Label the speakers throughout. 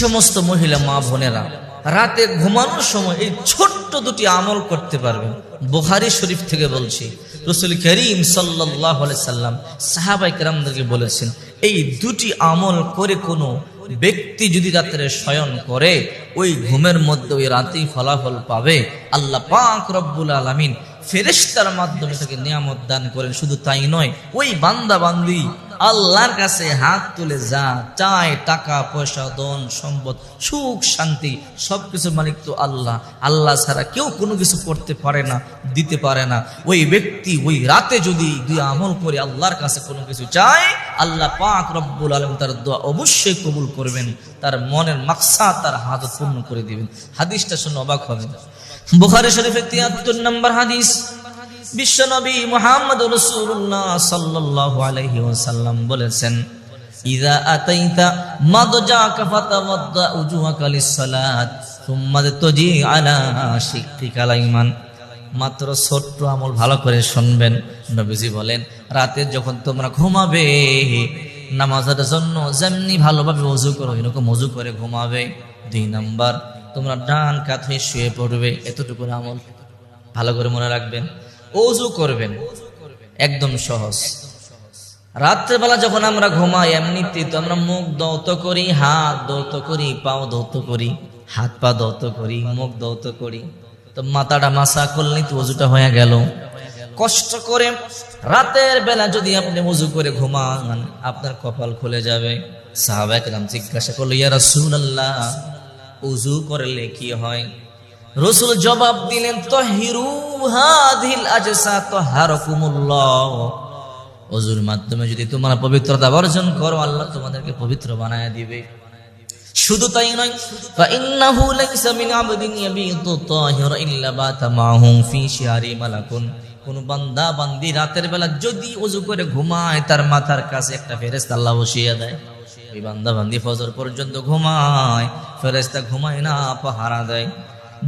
Speaker 1: সমস্ত মহিলা মা বোনেরা রাতে ঘুমানোর সময় এই ছোট্ট দুটি আমল করতে পারবেন। বুখারী শরীফ থেকে বলছি, রাসূল করিম সাল্লাল্লাহু আলাইহি সাল্লাম সাহাবায়ে কেরামদেরকে বলেছেন, এই দুটি আমল করে কোনো ব্যক্তি যদি রাত্রে শয়ন করে ওই ঘুমের মধ্যে ওই রাতেই ফলাফল পাবে। আল্লাহ পাক রব্বুল আলামিন ফেরেশতার মাধ্যমে তাকে নিয়ামত দান করেন। শুধু তাই নয়, ওই বান্দা বান্দি আল্লাহর কাছে হাত তুলে যা চায়, টাকা পয়সা ধন সম্পদ সুখ শান্তি সবকিছুর মালিক তো আল্লাহ। আল্লাহ ছাড়া কেউ কোনো কিছু করতে পারে না, দিতে পারে না। ওই ব্যক্তি ওই রাতে যদি দুই আমল করে আল্লাহর কাছে কোনো কিছু চায়, আল্লাহ পাক রব্বুল আলামিন তার দোয়া অবশ্যই কবুল করবেন, তার মনের মাকসাদ তার হাজত পূর্ণ করে দিবেন। হাদিসটা শুনে অবাক হবেন। বুখারী শরীফের ৭৩ নম্বর হাদিস, বিশ্বনবী মুহাম্মদ রাসূলুল্লাহ সাল্লাল্লাহু আলাইহি ওয়াসাল্লাম বলেছেন, ইযা আতাইতা মাদজাকা ফাতাওয়াদ্দা উজুহাকা লিস-সালাত সুম্মা তাজি আলা শিক্কিকাল আইমান। মাত্র ছোট্ট আমল, ভালো করে শুনবেন। নবীজি বলেন, রাতে যখন তোমরা ঘুমাবে নামাজের জন্য যেমনি ভালোভাবে ওযু করো এরকম ওযু করে ঘুমাবে। ২ নাম্বার, তোমরা ডান কাত হয়ে শুয়ে পড়বে। এতটুকু আমল ভালো করে মনে রাখবেন। ওযু করবেন, একদম সহজ। রাত্রেবেলা যখন আমরা ঘুমাই এমনিতে তো আমরা মুখ দৌত করি, হাত দৌত করি, পাও দৌত করি, হাত পা দৌত করি, মুখ দৌত করি। তো মাথাটা মাসা করলেই তো ওযুটা হয়ে গেল। কষ্ট করে রাতের বেলা যদি আপনি ওযু করে ঘুমান আপনার কপাল খুলে যাবে। সাহাবায়ে কেরাম জিজ্ঞাসা করলো, ইয়া রাসূলুল্লাহ, ওযু করলে কি হয়? রাসূল জবাব দিলেন, তাহিরু হাযিল আজসা তাহারাকুমুল্লাহ। ওযুর মাধ্যমে যদি তোমরা পবিত্রতা অর্জন করো আল্লাহ তোমাদেরকে পবিত্র বানায় দিবে। শুধু তাই নয়, ফা ইন্নাহু লাইসা মিন আবদিন ইয়াবিতু তাহিরা ইল্লা বাতা মাহু ফি শিয়ারি মালাকুন। কোন বান্দা বান্দি রাতের বেলা যদি ওযু করে ঘুমায় তার মাথার কাছে একটা ফেরেশতা আল্লাহ বসিয়ে দেয়। ওই বান্দা বান্দি ফজর পর্যন্ত ঘুমায়, ফেরেশতা ঘুমায় না, পাহারা দেয়।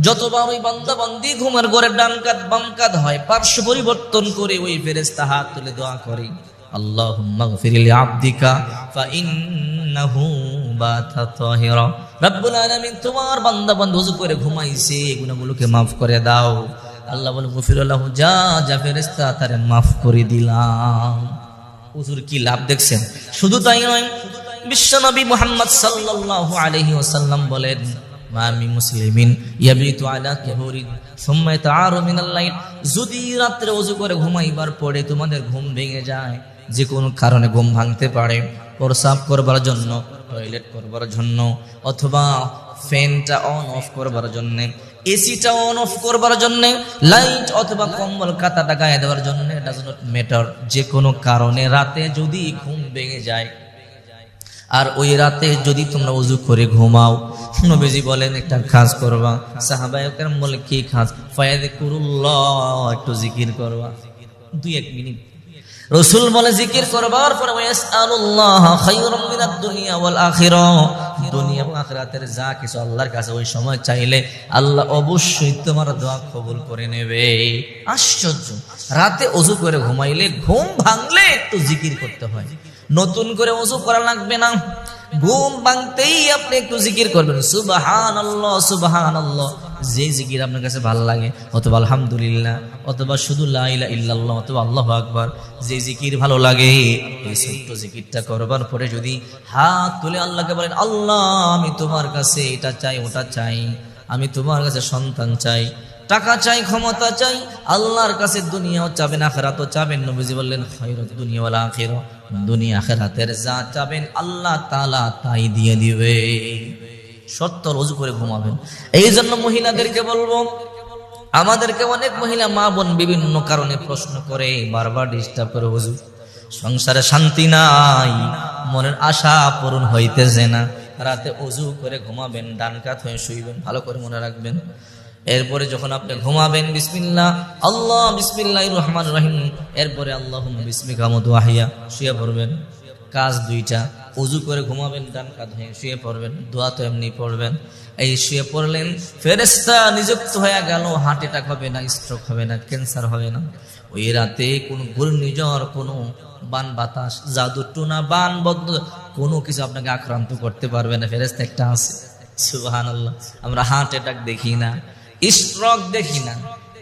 Speaker 1: যতবার ওই বান্দা বান্দি ঘুমের ঘরে ডান কাত বাম কাত হয়, পার্শ্ব পরিবর্তন করে ওই ফেরেশতা হাত তুলে দোয়া করে, আল্লাহুম্মা গফির লি আবদিকা ফা ইন্নাহু বাতা তাহিরা। রব্বুল আলামিন তোমার বান্দা বান্দি ওযু করে ঘুমাইছে, গুনাহগুলোকে maaf করে দাও। আল্লাহ বলে, গফির লাহু, যা যা ফেরেশতা তারে maaf করে দিলাম। ওযুর কি লাভ দেখছেন? শুধু তাই নয়, বিশ্বনবী মুহাম্মদ সাল্লাল্লাহু আলাইহি ওয়াসাল্লাম বলেন, মা মিন মুসলিমিন ইয়াবিতু আলা কিহুরিন সুম্মা ইয়াতাআরু মিনাল লাইল। যদি রাতে ওযু করে ঘুমাইবার পরে তোমাদের ঘুম ভেঙে যায়, যে কোনো কারণে ঘুম ভাঙতে পারে, প্রস্রাব করবার জন্য, টয়লেট করবার জন্য, অথবা ফ্যানটা অন অফ করবার জন্য, এসিটা অন অফ করবার জন্য, লাইট অথবা কম্বল কাঁথাটা গায়ে দেওয়ার জন্য, ডাজ নট ম্যাটার, যে কোনো কারণে রাতে যদি ঘুম ভেঙে যায় আর ওই রাতে যদি তোমরা ওযু করে ঘুমাও, নবীজি বলেন একটা কাজ করবা। সাহাবায়ে কেরাম বলে, কি কাজ? ফায়াযকুরুল্লাহ, একটু জিকির করবা 2-1 মিনিট। রাসূল বলে, জিকির করবার পরে ওয়াসআলুল্লাহ খায়রাম মিনাদ দুনিয়া ওয়াল আখিরাহ, দুনিয়া এবং আখিরাতের যা কিছু আল্লাহর কাছে ওই সময় চাইলে আল্লাহ অবশ্যই তোমার দোয়া কবুল করে নেবে। আশ্চর্য, রাতে ওযু করে ঘুমাইলে ঘুম ভাঙলে একটু জিকির করতে হয়, নতুন করে ওযু করা লাগবে না। ঘুম ভাঙতেই আপনি একটু জিকির করবেন, সুবহানাল্লাহ সুবহানাল্লাহ, যে জিকির আপনার কাছে ভালো লাগে, অথবা আলহামদুলিল্লাহ, অথবা শুধু লা ইলাহা ইল্লাল্লাহ, অথবা আল্লাহু আকবার, যে জিকির ভালো লাগে এই ছোট্ট জিকিরটা করবার পরে যদি হাত তুলে আল্লাহকে বলেন, আল্লাহ আমি তোমার কাছে এটা চাই ওটা চাই, আমি তোমার কাছে সন্তান চাই, টাকা চাই, ক্ষমতা চাই, আল্লাহর কাছে দুনিয়াও চাবেন আখিরাতও চাবেন। নবীজি বললেন, খায়রাত দুনিয়া ওয়াল আখিরা, দুনিয়া আখিরাতের যা চাবেন আল্লাহ তাআলা তাই দিয়ে দিবে। শর্ত ওযু করে ঘুমাবেন। এই জন্য মহিলাদেরকে বলবো, আমাদেরকে অনেক মহিলা মা বোন বিভিন্ন কারণে প্রশ্ন করে, বারবার ডিস্টার্ব করে, হুজুর সংসারে শান্তি নাই, মনের আশা পূরণ হইতেছে না। রাতে ওযু করে ঘুমাবেন, ডান কাত হয়ে শুইবেন, ভালো করে মনে রাখবেন। এরপরে যখন আপনি ঘুমাবেন, বিসমিল্লাহ আল্লাহ বিসমিল্লাহির রহমানির রহিম, এরপরে আল্লাহুম্মা বিসমিকা আমুতু ওয়া আহইয়া, শুয়ে পড়বেন। কাজ 2টা, ওযু করে ঘুমাবেন, ডান কাত হয়ে শুয়ে পড়বেন, দোয়া তো এমনি পড়বেন। এই শুয়ে পড়লেন, ফেরেশতা নিযুক্ত হয়ে গেল, হার্ট অ্যাটাক হবে না, স্ট্রোক হবে না, ক্যান্সার হবে না। ওই রাতে কোনো ঘূর্ণিঝড়, কোনো বান বাতাস, জাদু টুনা, বান বদ্ধ কোনো কিছু আপনাকে আক্রান্ত করতে পারবে না, ফেরেশতা একটা আছে। সুবহানাল্লাহ। আমরা হার্ট অ্যাটাক দেখি না, স্ট্রোক দেখি না,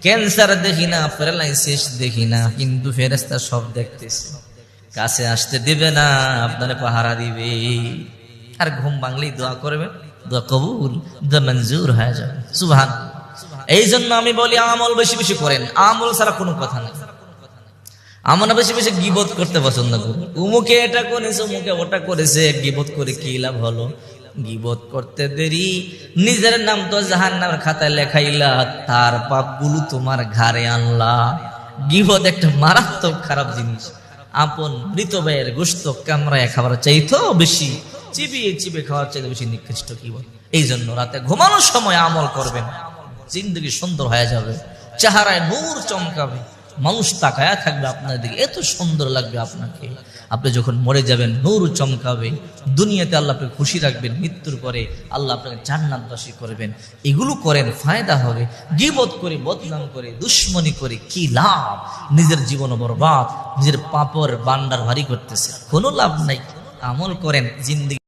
Speaker 1: ক্যান্সার দেখি না, প্যারালাইসিস দেখি না, কিন্তু ফেরেশতা সব দেখতেছে। কাছে আসতে দিবে না, আপনারে পাহারা দিবে। আর ঘুম ভাঙলেই দোয়া করবেন, দোয়া কবুল, দোয়া মঞ্জুর হয়ে যাবে। সুবহানাল্লাহ। এই জন্য আমি বলি আমল বেশি বেশি করেন, আমল ছাড়া কোনো কথা নেই। আমরা বেশি বেশি গীবত করতে পছন্দ করি, উমুকে এটা করেছে, উমুকে ওটা করেছে, গীবত করে কি লাভ হলো? গীবত করতে দেরি, নিজের নাম তো জাহান্নামের খাতায় লেখাইলা, তার পাপগুলো তোমার ঘাড়ে আনলা। গীবত একটা মারাত্মক খারাপ জিনিস। আপন মৃত ভাইয়ের গোশত কামড়ায় খাবার চাইতেও বেশি, চিবিয়ে চিবিয়ে খাওয়ার চাইতে বেশি নিকৃষ্ট গীবত। এই জন্য রাতে ঘুমানোর সময় আমল করবেন, জিন্দগি সুন্দর হয়ে যাবে, চেহারায় নূর চমকাবে, মানুষ তাকায়া থাকবে আপনার দিকে, এত সুন্দর লাগবে আপনাকে। আপনি যখন মরে যাবেন নূর চমকাবে, দুনিয়াতে আল্লাহ আপনাকে খুশি রাখবেন, মৃত্যুর পরে আল্লাহ আপনাকে জান্নাতবাসী করবেন। এগুলো করেন, ফায়দা হবে। গীবত করে, বদনাম করে, দুশ্মনী করে কি লাভ? নিজের জীবন বরবাদ, নিজের পাপর বান্ডার ভারী করতেছে, কোনো লাভ নাই। আমল করেন, জিন্দগি